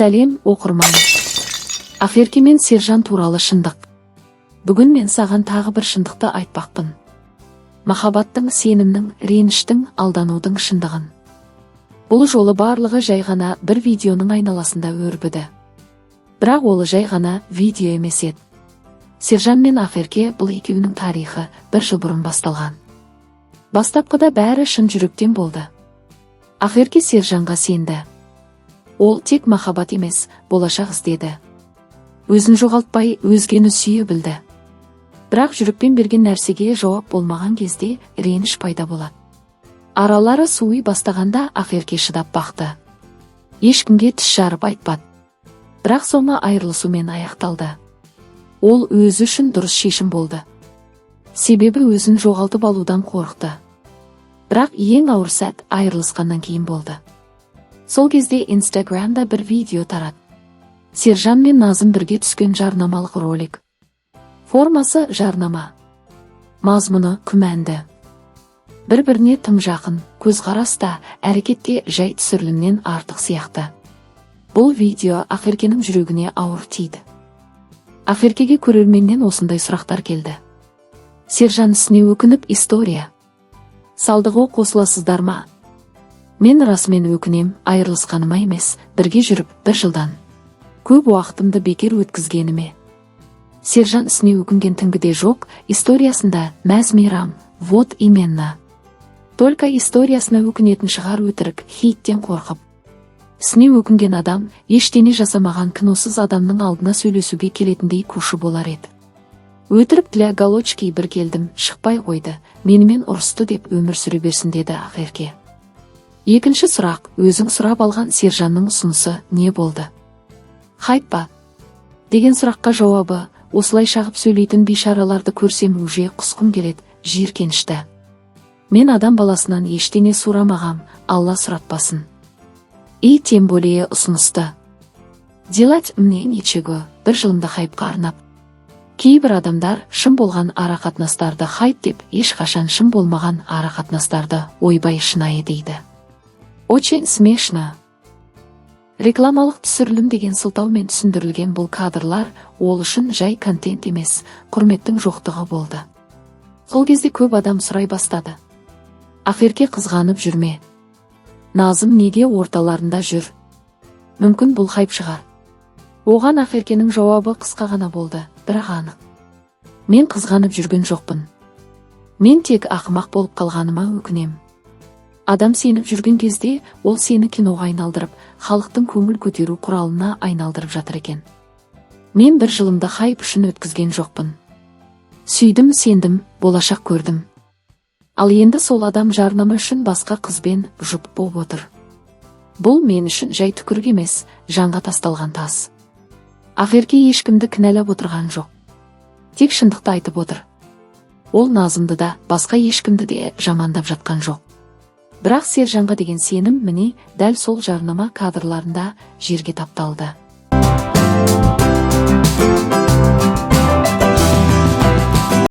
Сәлем, оқырман. Ақерке мен Сержан туралы шындық. Бүгін мен саған тағы бір шындықты айтпақпын. Махаббаттың, сенімнің, реніштің, алданудың шындығын. Бұл жолы барлығы жай ғана бір видеоның айналасында өрбіді. Бірақ ол жай ғана видео емес еді. Сержан мен Ақерке бұл екеуінің тарихы бір жыл бұрын басталған. Бастапқыда бәрі шын жүректен болды. Ақерке Сержанға сенді. Ол тек махаббат емес, болашақ іздеді. Өзін жоғалтпай, өзгені сүйе білді. Бірақ жүрекпен берген нәрсеге жауап болмаған кезде реніш пайда болады. Аралары суый бастағанда Ақерке шыдап бақты. Ешкімге тіс жарып айтпады. Бірақ соңы айырылысумен аяқталды. Ол өзі үшін дұрыс шешім болды. Себебі өзін жоғалтып алудан қорықты. Бірақ ең ауыр сәт айырылысқаннан кейін болды. Сол кезде Инстаграмда бір видео тарады. Сержан мен Назым бірге түскен жарнамалық ролик. Формасы жарнама. Мазмұны күмәнді. Бір-біріне тым жақын, көзқараста, әрекетте жай түсірілімнен артық сияқты. Бұл видео Ақеркенің жүрегіне ауыр тиді. Ақеркеге көрерменнен осындай сұрақтар келді. Сержан ісіне өкініп история. Салдығы қосыласыздар ма? Мен расымен өкінем, айырылысқаныма емес, бірге жүріп бір жылдан. Көп уақытымды бекер өткізгеніме. Сержан ісіне өкінген тінгіде жоқ, историясында мәз-мейрам, вот именно. Только историясына өкінетін шығар өтірік, хейттен қорқып. Ісіне өкінген адам, ештене жасамаған кіносыз адамның алдына сөйлесуге келетіндей күші болар еді. Өтірік для галочки бір келдім, шықпай қойды, менімен ұрысты деп өмір сүре берсін деді Ақерке. Екінші сұрақ, өзің сұрап алған Сержанның ұсынысы не болды? Хайп па? Деген сұраққа жауабы, осылай шағып сөйлейтін бейшараларды көрсем уже құсқым келеді, жиіркенішті. Мен адам баласынан ештене сұрамағам, Алла сұратпасын. И тем более ұсынысты. Делать мне нечего, бір жылымды хайпқа арнап. Кейбір адамдар шын болған арақатынастарды хайп деп, ешқашан шын болмаған арақатынастарды ойбай шынайы дейді. Очень смешно. Рекламалық түсірілім деген сылтаумен түсіндірілген бұл кадрлар ол үшін жай контент емес, құрметтің жоқтығы болды. Сол кезде көп адам сұрай бастады. Ақерке қызғанып жүрме? Назым неге орталарында жүр? Мүмкін бұл хайп шығар. Оған Ақеркенің жауабы қысқа ғана болды, бірақ анық. Мен қызғанып жүрген жоқпын. Мен тек ақымақ болып қалғаныма өкінем. Адам сеніп жүрген кезде, ол сені киноға айналдырып, халықтың көңіл көтеру құралына айналдырып жатыр екен. Мен бір жылымды хайп үшін өткізген жоқпын. Сүйдім, сендім, болашақ көрдім. Ал енді сол адам жарнама үшін басқа қызбен жұп болып отыр. Бұл мен үшін жай түкірік емес, жанға тасталған тас. Ақерке ешкімді кінәлап отырған жоқ. Тек шындықты айтып отыр. Ол Назымды да, басқа ешкімді де жамандап жатқан жоқ. Бірақ Сержанға деген сенім міне дәл сол жарнама кадрларында жерге тапталды.